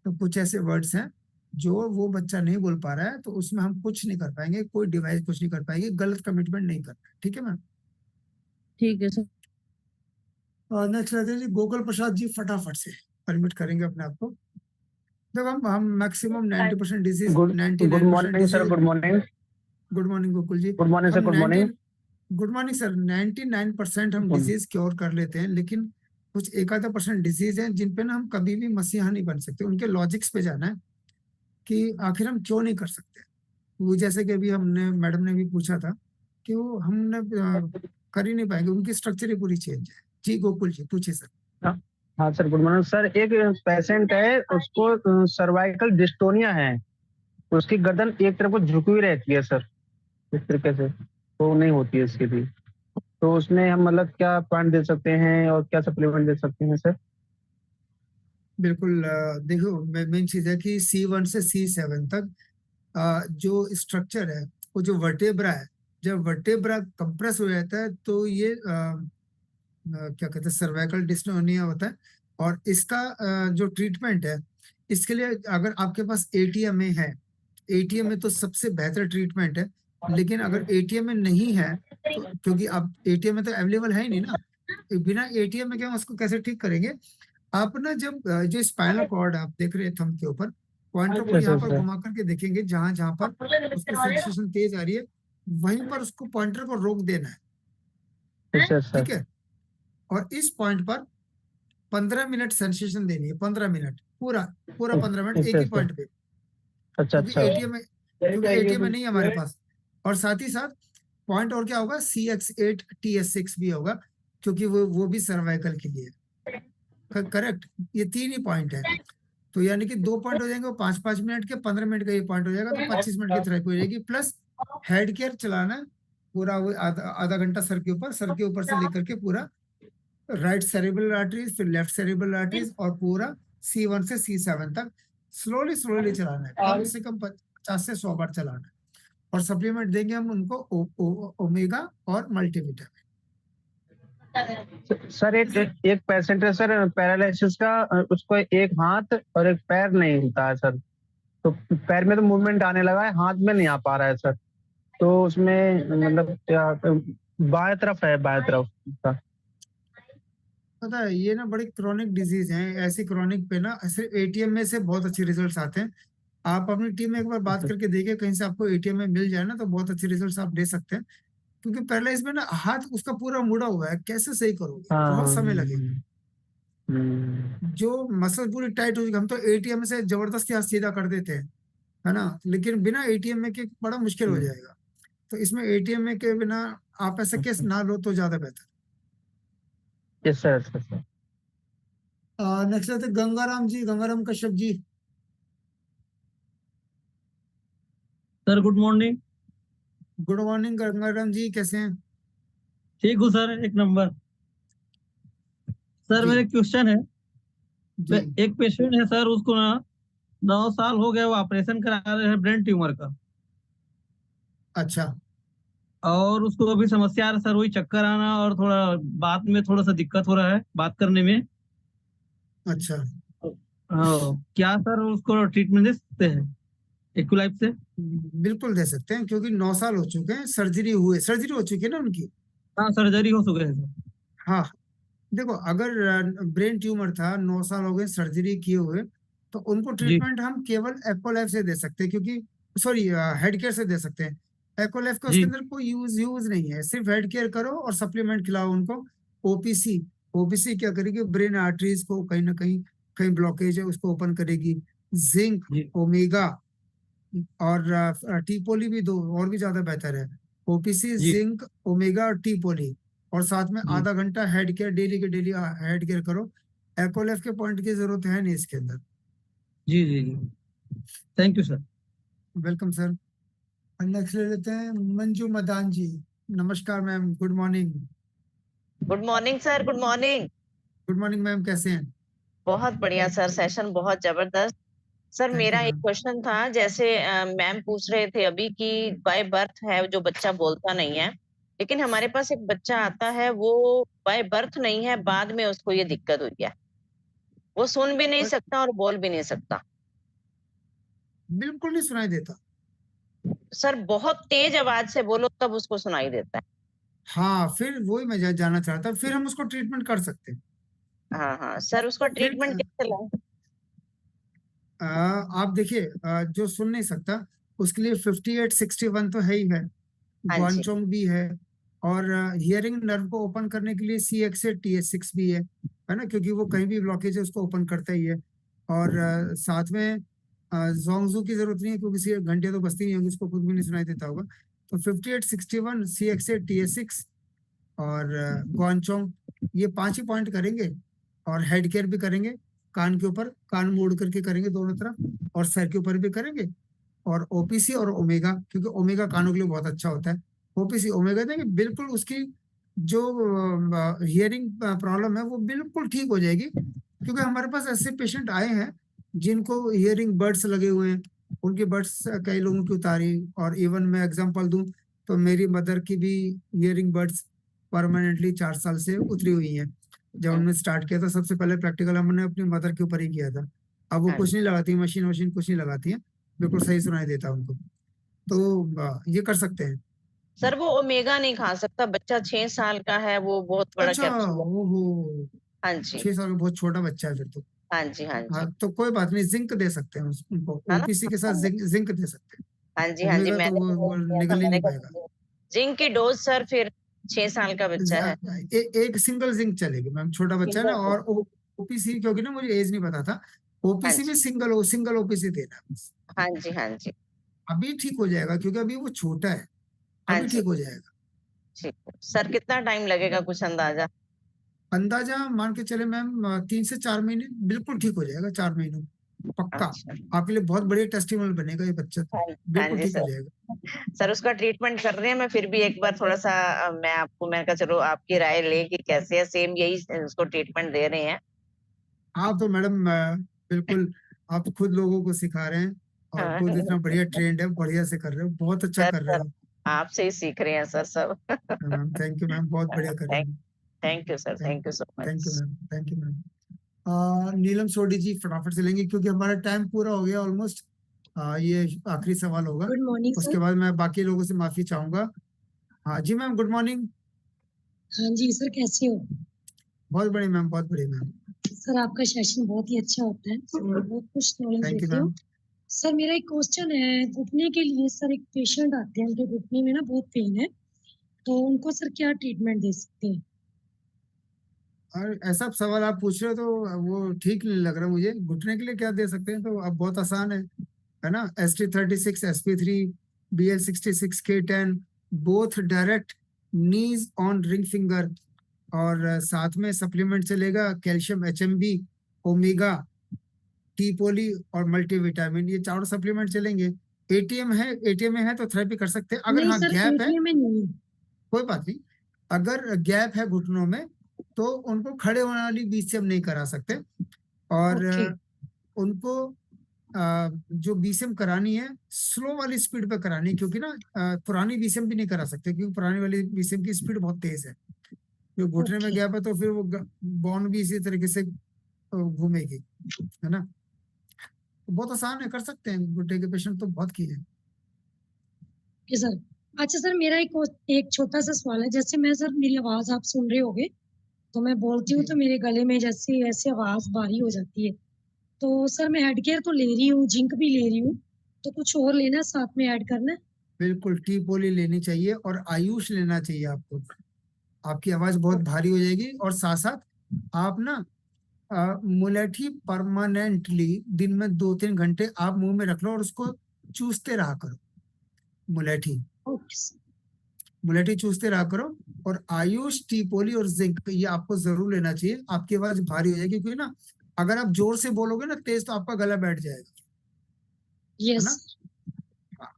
तो कुछ ऐसे वर्ड्स हैं जो वो बच्चा नहीं बोल पा रहा है, तो उसमें हम कुछ नहीं कर पाएंगे, कोई डिवाइस कुछ नहीं कर पाएगी, गलत कमिटमेंट नहीं करना। ठीक है मैम। ठीक है सर। और नेक्स्ट रहते हैं जी गोकुल प्रसाद जी, फटाफट से परमिट करेंगे अपने आप को। जब हम maximum 90% disease, good 99% morning sir, good morning. Good morning Gokul ji. Good morning sir, good morning. Good morning sir. 99% हम Good. डिजीज क्योर कर लेते हैं, लेकिन कुछ 1-2% डिजीज हैं जिन पे ना हम कभी भी मसीहा नहीं बन सकते। उनके लॉजिक्स पे जाना है कि आखिर हम क्यों नहीं कर सकते। वो जैसे कि अभी हमने मैडम ने भी पूछा था कि वो हमने कर ही नहीं पाएंगे, उनकी स्ट्रक्चर ही पूरी चेंज है। जी गोकुल जी पूछिए सर। हाँ सर, गुड मॉर्निंग सर। एक पेशेंट है, उसको सर्वाइकल डिस्टोनिया है, उसकी गर्दन एक तरफ को झुकी हुई रहती है सर, इस तरीके से तो नहीं होती है इसकी भी। तो उसमें हम मतलब क्या पॉइंट दे सकते हैं और क्या सप्लीमेंट दे सकते हैं सर? बिल्कुल। देखो मेन चीज है कि C1 से C7 तक जो स्ट्रक्चर है, वो जो वर्टेब्रा है, जब वर्टेब्रा कंप्रेस हो जाता है तो ये क्या कहते हैं सर्वाइकल डिस्टोनिया होता है। और इसका जो ट्रीटमेंट है, इसके लिए अगर आपके पास ATMA है, ATMA तो सबसे बेहतर ट्रीटमेंट है। लेकिन अगर ATMA नहीं है तो, क्योंकि अब ATMA तो अवेलेबल है ही नहीं ना, बिना ATMA के हम उसको कैसे ठीक करेंगे। आप ना जब जो स्पाइनल कॉर्ड आप देख रहे हैं थंब के ऊपर, पॉइंटर को यहाँ पर घुमा करके देखेंगे, जहां जहां पर उसकी सेंसेशन तेज आ रही है, वहीं पर उसको पॉइंटर को रोक देना है। ठीक है। और इस पॉइंट पर 15 मिनट सेंसेशन देनी है, 15 मिनट पूरा 15 मिनट एक ही पॉइंट पे। क्योंकि ATMA नहीं है हमारे पास। और साथ ही साथ पॉइंट और क्या होगा, CX8 TS6 भी होगा, क्योंकि वो भी सर्वाइकल के लिए। करेक्ट, ये 3 ही पॉइंट है। तो यानी कि 2 पॉइंट हो जाएंगे, वो 5-5 मिनट के, 15 मिनट का ये पॉइंट हो जाएगा, तो 25 मिनट की थेरेपी हो जाएगी। प्लस हेड केयर चलाना पूरा, वो आधा घंटा सर के ऊपर से लेकर के पूरा राइट सेरेब्रल आर्टरीज, फिर लेफ्ट सेरेब्रल आर्टरीज, और पूरा C1 से C7 तक स्लोली चलाना है। कम से कम 50 से 100 बार चलाना है। और सप्लीमेंट देंगे हम उनको ओमेगा और मल्टीविटामिन। सर एक पेशेंट है सर पैरालिसिस का, उसको एक हाथ और एक पैर नहीं हिलता है सर। तो पैर में तो मूवमेंट आने लगा है, हाथ में नहीं आ पा रहा है सर। तो उसमें मतलब क्या बाएं तरफ है, बाएं तरफ का। पता है ये ना बड़ी क्रॉनिक डिजीज है। ऐसी क्रॉनिक पे ना सिर्फ ATMA से बहुत अच्छे रिजल्ट्स आते हैं। आप अपनी टीम में एक बार बात करके देखिए, कहीं से आपको ATMA मिल जाए ना, तो बहुत अच्छे रिजल्ट्स आप दे सकते हैं। क्योंकि पहले इसमें ना हाथ उसका पूरा मुड़ा हुआ है, कैसे सही करोगे, बहुत समय लगेगा। जो मसल पूरी टाइट हो, हम तो ATMA से जबरदस्ती हाथ सीधा कर देते हैं, है ना, लेकिन बिना ATMA के बड़ा मुश्किल हो जाएगा। तो इसमें ATMA के बिना आप ऐसा केस ना लो तो ज्यादा बेहतर। Yes sir. नेक्स्ट रहते Gangaram ji, Gangaram Kashyap ji. Sir good morning. Good morning Gangaram ji, कैसे हैं? ठीक हूँ सर, एक नंबर। सर मेरे क्वेश्चन है, एक पेशेंट है सर, उसको ना 9 साल हो गया, वो ऑपरेशन करा रहे हैं ब्रेन ट्यूमर का। अच्छा। और उसको अभी समस्या आ रहा है सर, वही चक्कर आना और थोड़ा बात में थोड़ा सा दिक्कत हो रहा है, बात करने में। अच्छा। हाँ, क्या सर उसको ट्रीटमेंट दे सकते हैं एक्यूलाइफ से? बिल्कुल दे सकते हैं, क्योंकि 9 साल हो चुके हैं, सर्जरी हो चुकी है ना उनकी। हाँ सर्जरी हो चुके हैं सर। हाँ देखो, अगर ब्रेन ट्यूमर था, 9 साल हो गए सर्जरी किए हुए, तो उनको ट्रीटमेंट हम केवल एक्वालाइफ से दे सकते हैं, क्योंकि सॉरी हेड केयर से दे सकते हैं। एक्वालाइफ का उसके अंदर कोई यूज नहीं है, सिर्फ हेड केयर करो और सप्लीमेंट खिलाओ उनको। ओपीसी क्या करेगी, ब्रेन आर्टरीज को कहीं ना कहीं ब्लॉकेज है उसको ओपन करेगी। जिंक, ओमेगा और टीपोली भी दो, और भी ज्यादा बेहतर है। ओपीसी, जिंक, ओमेगा और टीपोली, और साथ में आधा घंटा हेड केयर, डेली के डेली हेड केयर करो। एक्वालाइफ के पॉइंट की जरूरत है नहीं इसके अंदर। जी जी जी, thank you sir. Welcome sir. Next ले लेते हैं मंजू मदान जी। नमस्कार ma'am, good morning. Good morning sir, good morning. Good morning ma'am, कैसे हैं? बहुत बढ़िया सर, सेशन बहुत जबरदस्त। सर Thank मेरा you, एक ma'am. क्वेश्चन था, जैसे मैम पूछ रहे थे अभी कि बाय बर्थ है जो बच्चा बोलता नहीं है, लेकिन हमारे पास एक बच्चा आता है वो बाय बर्थ नहीं है, बाद में उसको ये दिक्कत हुई है, वो सुन भी नहीं पर सकता और बोल भी नहीं सकता। बिल्कुल नहीं सुनाई देता। सर बहुत तेज आवाज से बोलो तब उसको सुनाई देता है। हाँ, फिर वही मैं जानना चाहता, फिर हम उसको ट्रीटमेंट कर सकते हैं। हाँ हाँ सर, उसका फिर ट्रीटमेंट कैसे लाऊं? आप देखिए, जो सुन नहीं सकता उसके लिए 5861 तो है ही है, हाँ जी ग्वानचोंग भी है, और हियरिंग नर्व को ओपन करने के लिए CX8 TH6 भी है ना, क्योंकि वो कहीं भी ब्लॉकेज है उसको ओपन करता ही है। और साथ में जोंगजू की जरूरत नहीं है, क्योंकि घंटे तो बजती नहीं होगी, उसको खुद भी नहीं सुनाई देता होगा। तो 5861, CX8 TH6 और ग्वानचोंग, ये 5 ही पॉइंट करेंगे। और हेड केयर भी करेंगे, कान के ऊपर, कान मोड़ करके करेंगे दोनों तरफ, और सर के ऊपर भी करेंगे। और ओपीसी और ओमेगा, क्योंकि ओमेगा कानों के लिए बहुत अच्छा होता है। ओपीसी ओमेगा देंगे, बिल्कुल उसकी जो हियरिंग प्रॉब्लम है वो बिल्कुल ठीक हो जाएगी। क्योंकि हमारे पास ऐसे पेशेंट आए हैं जिनको हियरिंग बर्ड्स लगे हुए हैं, उनकी बर्ड्स कई लोगों की उतारी। और इवन मैं एग्जांपल दूं तो मेरी मदर की भी हियरिंग बर्ड्स परमानेंटली 4 साल से उतरी हुई हैं। जब हमने स्टार्ट किया था सबसे पहले प्रैक्टिकल हमने अपनी मदर के ऊपर ही किया था। अब वो कुछ नहीं लगाती, मशीन वशीन कुछ नहीं लगाती है, बिल्कुल सही सुनाई देता है उनको। तो ये कर सकते हैं। सर, वो ओमेगा नहीं खा सकता, बच्चा 6 साल का है, वो बहुत बड़ा अच्छा, कैप्सूल है। ओहो, हाँ जी 6 साल का बहुत छोटा बच्चा है फिर तो। हाँ जी हाँ जी हाँ, तो कोई बात नहीं, जिंक दे सकते हैं उनको, है ना। ओपीसी के साथ जिंक दे सकते हैं। हाँ जी हाँ जी, ओमेगा तो मैंने भी वो नोट किया था, निगल ही मैंने नहीं पाएगा। कहा जिंक की डोज सर फिर 6 साल का बच्चा है। एक सिंगल जिंक चलेगी मैम, छोटा बच्चा है ना। सिंगल। और ओपीसी, क्योंकि ना मुझे एज नहीं पता था, हाँ ओपीसी में जी सिंगल ओपीसी देना है बस। हाँ जी हाँ जी अभी ठीक हो जाएगा, क्योंकि अभी वो छोटा है, हाँ अभी जी। ठीक हो जाएगा। ठीक है सर, कितना टाइम लगेगा कुछ अंदाजा? अंदाजा मान के चले मैम, 3 से 4 महीने, बिल्कुल ठीक हो जाएगा 4 महीनों में, पक्का। अच्छा। आपके लिए बहुत बढ़िया टेस्टिमोनियल बनेगा ये बच्चा, हाँ हाँ बिल्कुल जी ठीक हो सर। जाएगा। सर उसका ट्रीटमेंट कर रहे हैं, मैं फिर भी एक बार थोड़ा सा मैंने कहा चलो आपकी राय ले कि कैसे है, सेम यही उसको ट्रीटमेंट दे रहे हैं। आप तो मैडम बिल्कुल, आप खुद लोगों को सिखा रहे हैं, और हाँ। खुद इतना बढ़िया ट्रेंड है, बढ़िया से कर रहे हो, बहुत अच्छा सर कर रहे सर हो। आपसे ही सीख रहे हैं सर सब। मैम थैंक यू मैम, बहुत बढ़िया कर रहे थैंक हो। Thank you sir, thank thank you so thank you much. Ma'am, thank you ma'am. Neelam Sodi ji फटाफट से लेंगे, क्योंकि हमारा टाइम पूरा हो गया ऑलमोस्ट। ये आखिरी सवाल होगा, गुड मॉर्निंग उसके सर। बाद मैं बाकी लोगों से माफी चाहूंगा। हाँ जी मैम, गुड मॉर्निंग। हाँ जी सर, कैसे हो? बहुत बढ़िया मैम, बहुत बढ़िया मैम। सर आपका सेशन बहुत ही अच्छा होता है, बहुत कुछ नॉलेज थैंक यू देते हो। मैम। सर मेरा एक क्वेश्चन है, घुटने के लिए। सर एक पेशेंट आते हैं, उनके घुटने में ना बहुत पेन है, तो उनको सर क्या ट्रीटमेंट दे सकते हैं? और ऐसा सवाल आप पूछ रहे हो तो वो ठीक नहीं लग रहा मुझे। घुटने के लिए क्या दे सकते हैं, तो अब बहुत आसान है ना। ST36, SP3, BL66, K10, both direct knees on ring finger. और साथ में सप्लीमेंट चलेगा कैल्शियम, HMB, ओमेगा, टी पोली और मल्टीविटामिन, ये 4 सप्लीमेंट चलेंगे। एटीएम में है तो थेरेपी कर सकते हैं। अगर नहीं हाँ सर, गैप है, एटीएम में नहीं। कोई बात नहीं। अगर गैप है घुटनों में तो उनको खड़े होने वाली बीसीएम नहीं करा सकते। और ओके उनको जो बीसीएम करानी है स्लो वाली स्पीड पे करानी है, क्योंकि ना पुरानी बीसीएम भी नहीं करा सकते, क्योंकि पुरानी वाली बीसीएम की स्पीड बहुत तेज है। जो घुटने में ओके गैप है तो फिर वो बॉन भी इसी तरीके से घूमेगी, है ना। तो बहुत आसान है, कर सकते हैं, घुटने के पेशेंट तो बहुत किए हैं। Okay sir. अच्छा सर, मेरा एक छोटा सा सवाल है। जैसे मैं सर, मेरी आवाज आप सुन रहे होगे, तो मैं बोलती हूँ जी तो मेरे गले में जैसे ऐसे आवाज भारी हो जाती है। तो सर मैं हेड केयर तो ले रही हूँ, जिंक भी ले रही हूँ, तो कुछ और लेना है, साथ में ऐड करना है? बिल्कुल, टी पोली लेनी चाहिए और आयुष लेना चाहिए आपको। आपकी आवाज बहुत भारी हो जाएगी। और साथ साथ आप ना मुलेठी परमानेंटली दिन में 2-3 घंटे आप मुंह में रख लो और उसको चूसते रहा करो। मुलेठी ओके सर। मुलेठी चूसते रहा करो। और आयुष, टी पोली और जिंक, ये आपको जरूर लेना चाहिए। आपकी आवाज भारी हो जाएगी, क्योंकि ना अगर आप जोर से बोलोगे ना तेज, तो आपका गला बैठ जाएगा, है यस ना।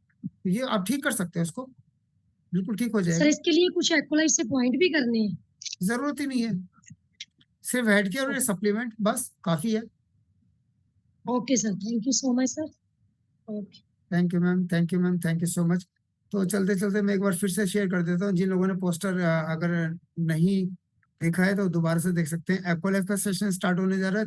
ये आप ठीक कर सकते हैं उसको, बिल्कुल ठीक हो सर। जाएगा। इसके लिए कुछ एक्वलाइज से पॉइंट भी करने हैं? जरूरत ही नहीं है, सिर्फ हेड केयर और सप्लीमेंट बस काफी है। Okay sir, thank you so much sir. Okay. Thank you ma'am, thank you ma'am, thank you so much. तो चलते चलते मैं एक बार फिर से शेयर कर देता हूँ, जिन लोगों ने पोस्टर अगर नहीं देखा है तो दोबारा से देख सकते हैं। एप्पल ऐप का सेशन स्टार्ट होने जा रहा है।